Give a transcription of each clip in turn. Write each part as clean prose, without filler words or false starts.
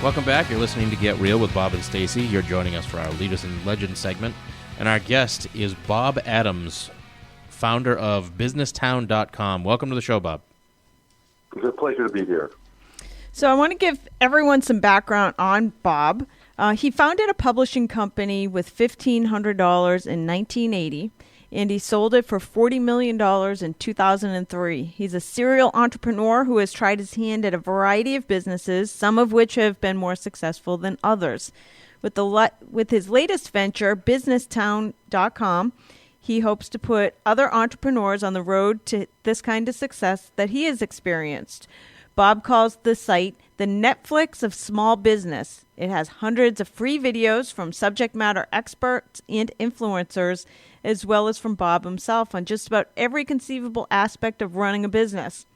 Welcome back. You're listening to Get Real with Bob and Stacy. You're joining us for our Leaders and Legends segment. And our guest is Bob Adams, founder of BusinessTown.com. Welcome to the show, Bob. It's a pleasure to be here. So I want to give everyone some background on Bob. He founded a publishing company with $1,500 in 1980, and he sold it for $40 million in 2003. He's a serial entrepreneur who has tried his hand at a variety of businesses, some of which have been more successful than others. With his latest venture, BusinessTown.com, he hopes to put other entrepreneurs on the road to this kind of success that he has experienced. Bob calls the site the Netflix of small business. It has hundreds of free videos from subject matter experts and influencers, as well as from Bob himself on just about every conceivable aspect of running a business.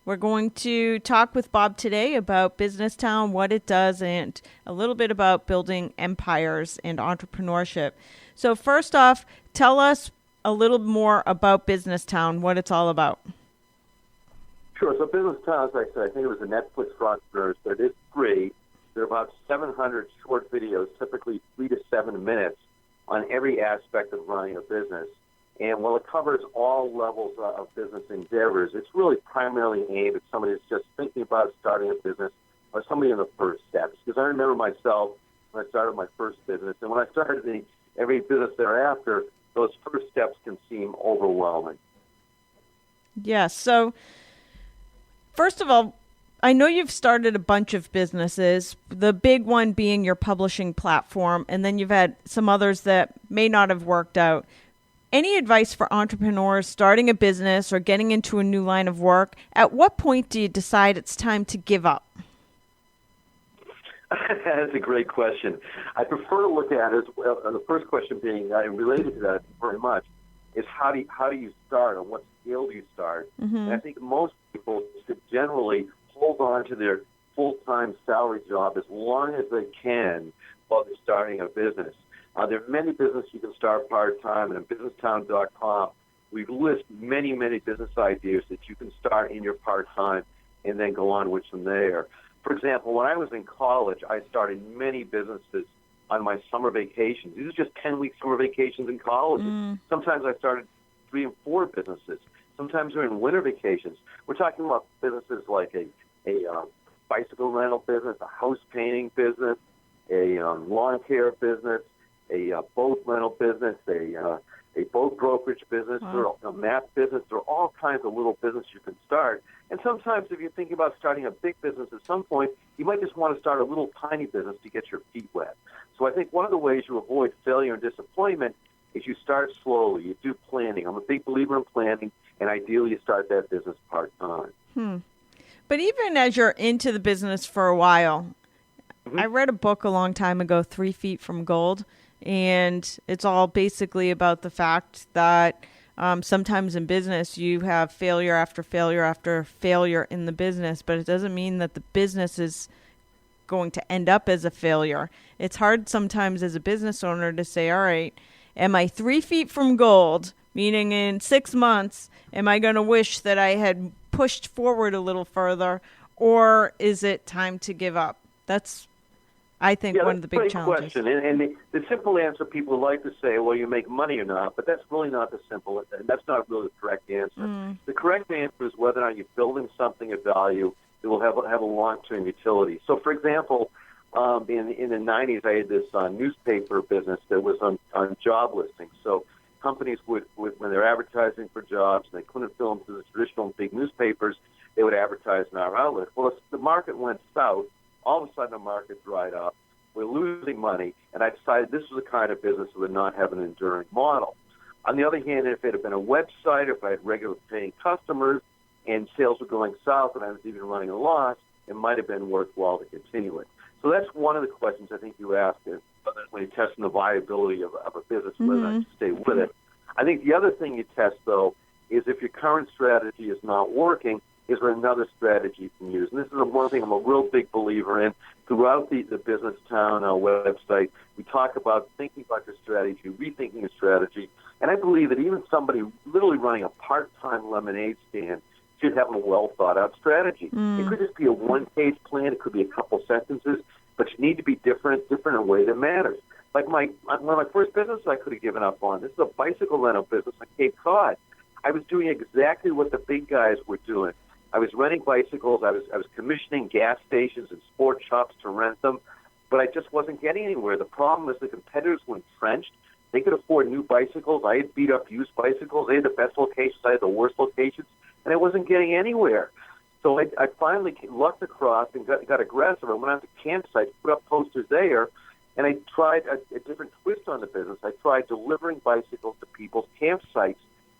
We're going to talk with Bob today about Business Town, what it does, and a little bit about building empires and entrepreneurship. So first off, tell us a little more about Business Town, what it's all about. Sure. So Business Town, as I said, I think it was a Netflix for entrepreneurs, but it is free. There are about 700 short videos, typically 3 to 7 minutes, on every aspect of running a business. And while it covers all levels of business endeavors, it's really primarily aimed at somebody that's just thinking about starting a business or somebody in the first steps. Because I remember myself when I started my first business, and when I started every business thereafter, those first steps can seem overwhelming. Yes. So first of all, I know you've started a bunch of businesses, the big one being your publishing platform, and then you've had some others that may not have worked out. Any advice for entrepreneurs starting a business or getting into a new line of work? At what point do you decide it's time to give up? That's a great question. I prefer to look at it as well, the first question being related to that very much, is how do you start, and what scale do you start? Mm-hmm. And I think most people should generally hold on to their full-time salary job as long as they can while they're starting a business. There are many businesses you can start part-time, and at BusinessTown.com, we list many, many business ideas that you can start in your part-time and then go on with from there. For example, when I was in college, I started many businesses on my summer vacations. These are just 10-week summer vacations in college. Sometimes I started 3 and 4 businesses. Sometimes during winter vacations. We're talking about businesses like a bicycle rental business, a house painting business, a lawn care business, a boat rental business, a boat brokerage business, or a map business. There are all kinds of little businesses you can start. And sometimes if you're thinking about starting a big business at some point, you might just want to start a little tiny business to get your feet wet. So I think one of the ways you avoid failure and disappointment is you start slowly. You do planning. I'm a big believer in planning, and ideally you start that business part-time. But even as you're into the business for a while, I read a book a long time ago, 3 Feet from Gold, and it's all basically about the fact that sometimes in business you have failure after failure after failure in the business, but it doesn't mean that the business is going to end up as a failure. It's hard sometimes as a business owner to say, all right, am I 3 feet from gold? Meaning in 6 months, am I going to wish that I had pushed forward a little further, or is it time to give up? That's, I think, one of the big challenges. Question. And the simple answer, people like to say, well, you make money or not, but that's really not the simple, that's not really the correct answer. The correct answer is whether or not you're building something of value that will have a long-term utility. So, for example, in the 90s, I had this newspaper business that was on job listings. So companies would, when they're advertising for jobs and they couldn't fill them through the traditional big newspapers, they would advertise in our outlet. Well, as the market went south, all of a sudden the market dried up. We're losing money, and I decided this was the kind of business that would not have an enduring model. On the other hand, if it had been a website, if I had regular paying customers and sales were going south and I was even running a loss, it might have been worthwhile to continue it. So that's one of the questions I think you asked is when you're testing the viability of a business, whether or not you stay with it. I think the other thing you test, though, is if your current strategy is not working, is there another strategy you can use? And this is one thing I'm a real big believer in. Throughout the Business Town website, we talk about thinking about your strategy, rethinking your strategy. And I believe that even somebody literally running a part-time lemonade stand should having a well-thought-out strategy. It could just be a one-page plan. It could be a couple sentences, but you need to be different in a way that matters. Like one of my first businesses I could have given up on. This is a bicycle rental business on Cape Cod. I was doing exactly what the big guys were doing. I was renting bicycles. I was commissioning gas stations and sport shops to rent them, but I just wasn't getting anywhere. The problem was the competitors were entrenched. They could afford new bicycles. I had beat up used bicycles. They had the best locations. I had the worst locations, and I wasn't getting anywhere. So I finally lucked across and got aggressive. I went out to campsites, put up posters there, and I tried a different twist on the business. I tried delivering bicycles to people's campsites,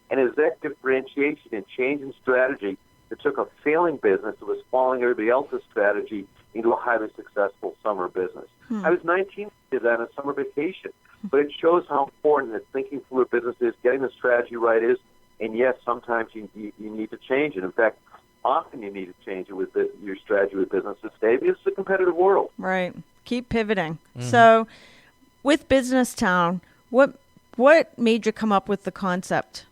and it was that differentiation and change in strategy that took a failing business that was following everybody else's strategy into a highly successful summer business. I was 19 then on a summer vacation, but it shows how important that thinking through a business is, getting the strategy right is, and yes, sometimes you need to change it. In fact, often you need to change it with your strategy with businesses, Dave. It's a competitive world. Right. Keep pivoting. So with Business Town, what made you come up with the concept?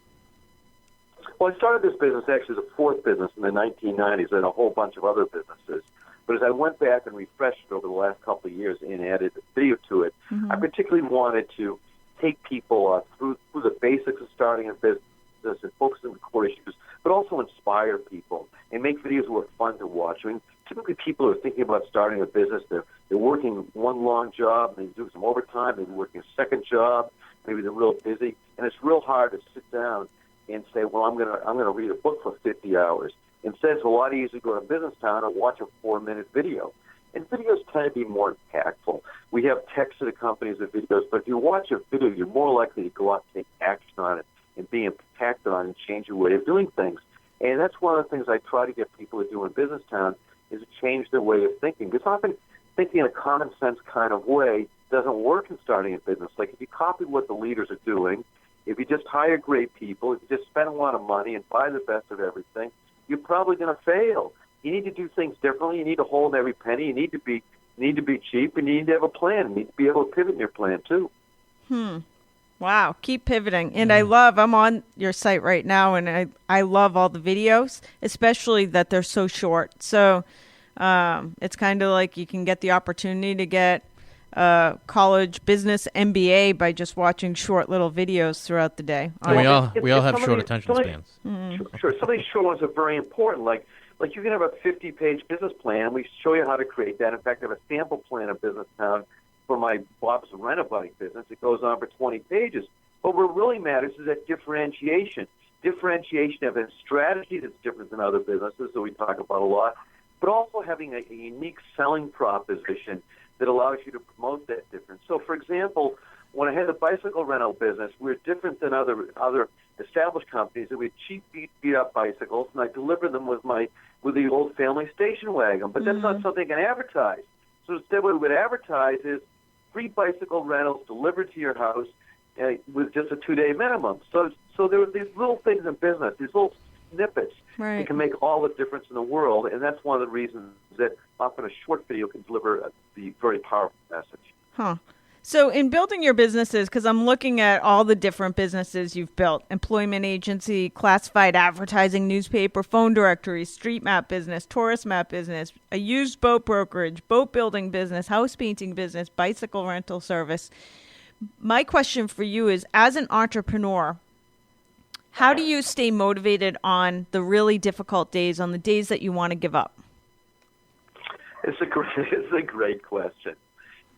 Well, I started this business actually as a fourth business in the 1990s and a whole bunch of other businesses. But as I went back and refreshed it over the last couple of years and added video to it, I particularly wanted to take people through the basics of starting a business and focus on the core issues, but also inspire people and make videos that were fun to watch. I mean, typically people are thinking about starting a business. They're working one long job, and they do some overtime, maybe working a second job, maybe they're real busy, and it's real hard to sit down and say, well, I'm gonna read a book for 50 hours. Instead, it's a lot easier to go to Business Town and watch a 4-minute video. And videos tend to be more impactful. We have text that accompanies the videos, but if you watch a video, you're more likely to go out and take action on it and be impacted on and change your way of doing things. And that's one of the things I try to get people to do in Business Town is to change their way of thinking. Because often thinking in a common sense kind of way doesn't work in starting a business. Like if you copy what the leaders are doing, if you just hire great people, if you just spend a lot of money and buy the best of everything, you're probably going to fail. You need to do things differently. You need to hold every penny. You need to be cheap, and you need to have a plan. You need to be able to pivot in your plan too. Wow, keep pivoting. And I'm on your site right now, and I love all the videos, especially that they're so short. So it's kind of like you can get the opportunity to get college business MBA by just watching short little videos throughout the day. We all have short attention spans. Sure. Some of these short ones are very important. Like you can have a 50-page business plan. We show you how to create that. In fact, I have a sample plan of Business Town for my Bob's Rent-A-Bike business. It goes on for 20 pages. But what really matters is that differentiation of a strategy that's different than other businesses that we talk about a lot, but also having a unique selling proposition that allows you to promote that difference. So, for example, when I had the bicycle rental business, we're different than other established companies. That we had cheap beat-up bicycles, and I delivered them with the old family station wagon. But that's not something I can advertise. So instead, what we would advertise is free bicycle rentals delivered to your house with just a 2-day minimum. So there were these little things in business, these little snippets that can make all the difference in the world, and that's one of the reasons that often a short video can deliver the very powerful message. So in building your businesses, because I'm looking at all the different businesses you've built, employment agency, classified advertising, newspaper, phone directory, street map business, tourist map business, a used boat brokerage, boat building business, house painting business, bicycle rental service. My question for you is, as an entrepreneur, how do you stay motivated on the really difficult days, on the days that you want to give up? It's a great question.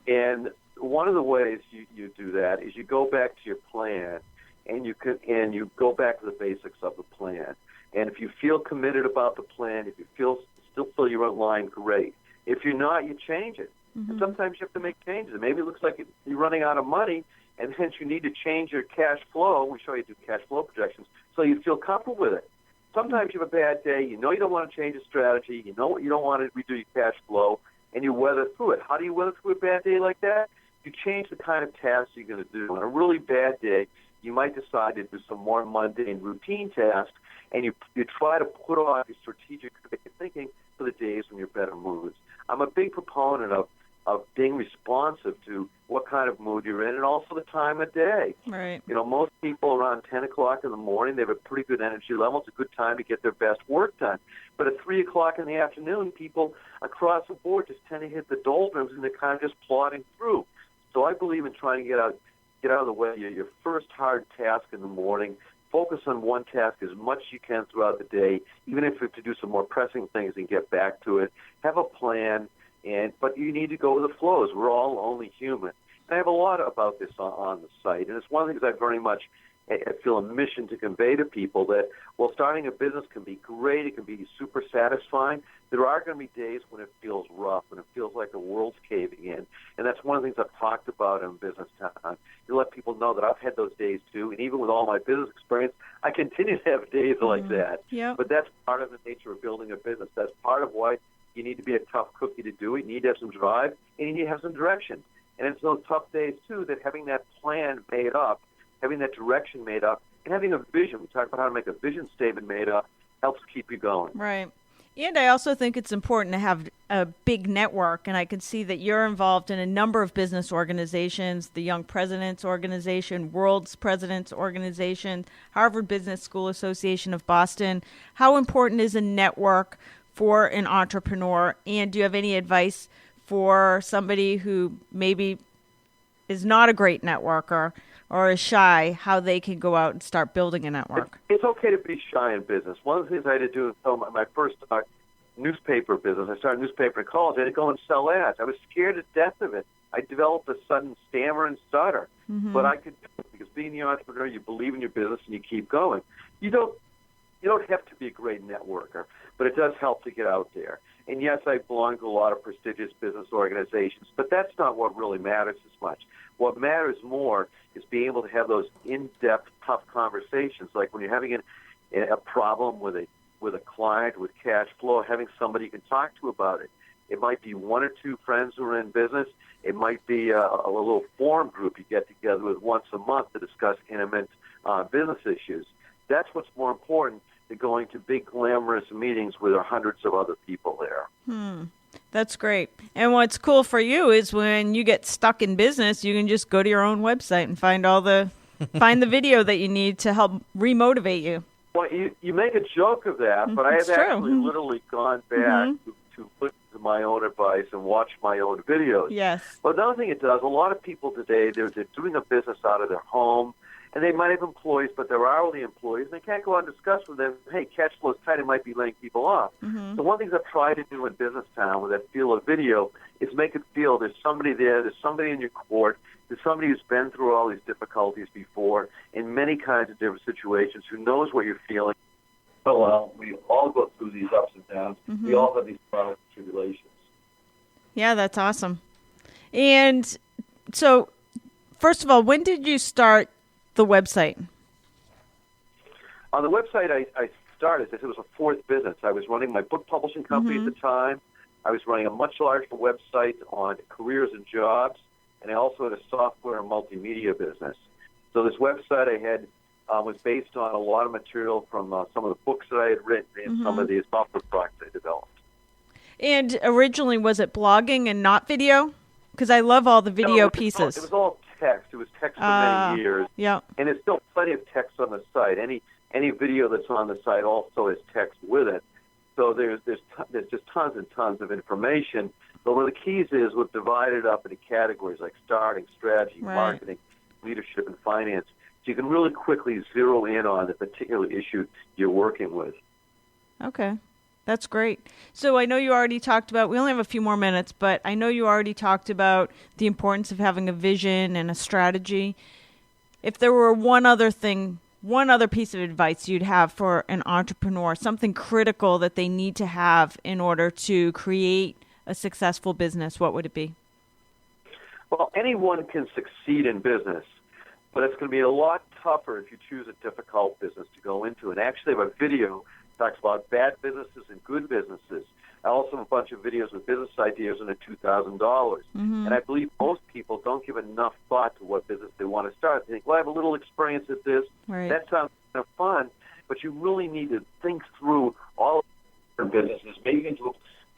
And one of the ways you do that is you go back to your plan and you go back to the basics of the plan. And if you feel committed about the plan, if you still feel you're on line, great. If you're not, you change it. And sometimes you have to make changes. Maybe it looks like you're running out of money, and hence you need to change your cash flow. We show you do cash flow projections so you feel comfortable with it. Sometimes you have a bad day. You know you don't want to change a strategy. You know you don't want to redo your cash flow, and you weather through it. How do you weather through a bad day like that? You change the kind of tasks you're going to do. On a really bad day, you might decide to do some more mundane routine tasks, and you try to put off your strategic thinking for the days when you're better moods. I'm a big proponent of being responsive to what kind of mood you're in and also the time of day. Right. Most people around 10 o'clock in the morning, they have a pretty good energy level. It's a good time to get their best work done. But at 3 o'clock in the afternoon, people across the board just tend to hit the doldrums and they're kind of just plodding through. So I believe in trying to get out of the way. Your first hard task in the morning, focus on one task as much as you can throughout the day, even if you have to do some more pressing things and get back to it. Have a plan, but you need to go with the flows. We're all only human. And I have a lot about this on the site, and it's one of the things I very much feel a mission to convey to people that while starting a business can be great, it can be super satisfying, there are going to be days when it feels rough, when it feels like the world's caving in. And that's one of the things I've talked about in Business Town. You let people know that I've had those days too, and even with all my business experience, I continue to have days like that. Yep. But that's part of the nature of building a business. That's part of why you need to be a tough cookie to do it. You need to have some drive, and you need to have some direction. And it's those tough days, too, that having that plan made up, having that direction made up, and having a vision, we talk about how to make a vision statement made up, helps keep you going. Right. And I also think it's important to have a big network, and I can see that you're involved in a number of business organizations, the Young Presidents Organization, World's Presidents Organization, Harvard Business School Association of Boston. How important is a network for an entrepreneur, and do you have any advice for somebody who maybe is not a great networker or is shy, how they can go out and start building a network? It's okay to be shy in business. One of the things I had to do in my first newspaper business, I started a newspaper in college, I had to go and sell ads. I was scared to death of it. I developed a sudden stammer and stutter, but I could do it because being the entrepreneur, you believe in your business and you keep going. You don't have to be a great networker, but it does help to get out there. And yes, I belong to a lot of prestigious business organizations, but that's not what really matters as much. What matters more is being able to have those in-depth, tough conversations, like when you're having a problem with a client, with cash flow, having somebody you can talk to about it. It might be one or two friends who are in business. It might be a little forum group you get together with once a month to discuss intimate business issues. That's what's more important than going to big, glamorous meetings where there are hundreds of other people there. That's great. And what's cool for you is when you get stuck in business, you can just go to your own website and find find the video that you need to help remotivate you. Well, you make a joke of that, but I have actually literally gone back to listen to my own advice and watch my own videos. Yes. But another thing it does, a lot of people today, they're doing a business out of their home, and they might have employees, but they're hourly employees, and they can't go out and discuss with them, hey, cash flow is tight, it might be laying people off. So one of the things I've tried to do in Business Town with that feel of video is make it feel there's somebody there, there's somebody in your court, there's somebody who's been through all these difficulties before in many kinds of different situations, who knows what you're feeling. Well, we all go through these ups and downs. We all have these trials and tribulations. Yeah, that's awesome. And so, first of all, when did you start the website? On the website, I started, it was a fourth business. I was running my book publishing company at the time. I was running a much larger website on careers and jobs, and I also had a software and multimedia business. So this website I had was based on a lot of material from some of the books that I had written and some of the software products I developed. And originally, was it blogging and not video? Because I love all the video pieces. It was all text. It was text for many years. Yeah. And there's still plenty of text on the site. Any video that's on the site also has text with it. So there's just tons and tons of information. But one of the keys is we've divided up into categories like starting, strategy, marketing, leadership, and finance. So you can really quickly zero in on the particular issue you're working with. Okay. That's great. So I know you already talked about, we only have a few more minutes, but I know you already talked about the importance of having a vision and a strategy. If there were one other piece of advice you'd have for an entrepreneur, something critical that they need to have in order to create a successful business, what would it be? Well, anyone can succeed in business, but it's going to be a lot tougher if you choose a difficult business to go into. And actually I have a video talks about bad businesses and good businesses. I also have a bunch of videos with business ideas under $2,000. And I believe most people don't give enough thought to what business they want to start. They think, well, I have a little experience at this. Right. That sounds kind of fun, but you really need to think through all of your businesses, maybe into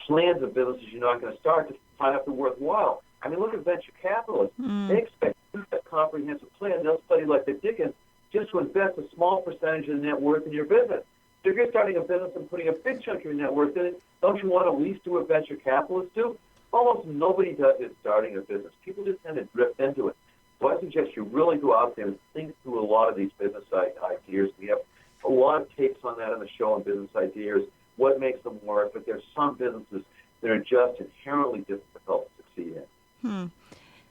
plans of businesses you're not going to start to find out they're worthwhile. I mean, look at venture capitalists. They expect a comprehensive plan. They'll study like the Dickens just to invest a small percentage of the net worth in your business. So if you're starting a business and putting a big chunk of your net worth in it, don't you want to at least do what venture capitalists do? Almost nobody does it starting a business. People just tend to drift into it. So I suggest you really go out there and think through a lot of these business ideas. We have a lot of takes on that on the show on business ideas, what makes them work, but there's some businesses that are just inherently difficult to succeed in.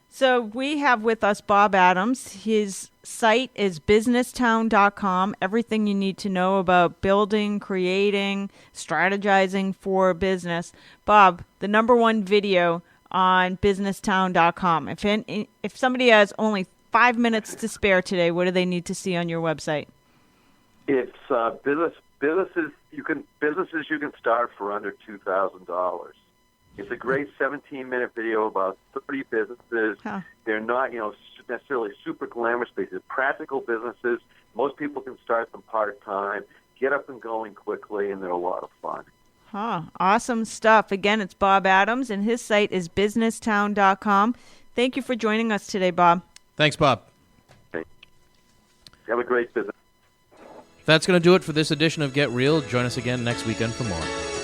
So we have with us Bob Adams. His site is businesstown.com. Everything you need to know about building, creating, strategizing for a business. Bob, the #1 video on businesstown.com. If somebody has only 5 minutes to spare today, what do they need to see on your website? It's businesses you can start for under $2,000. It's a great 17-minute video about 30 businesses. Huh. They're not, necessarily super glamorous spaces. Practical businesses. Most people can start them part-time, get up and going quickly, and they're a lot of fun. Awesome stuff. Again, it's Bob Adams, and his site is businesstown.com. Thank you for joining us today, Bob. Thanks, Bob. Okay. Have a great business. That's going to do it for this edition of Get Real. Join us again next weekend for more.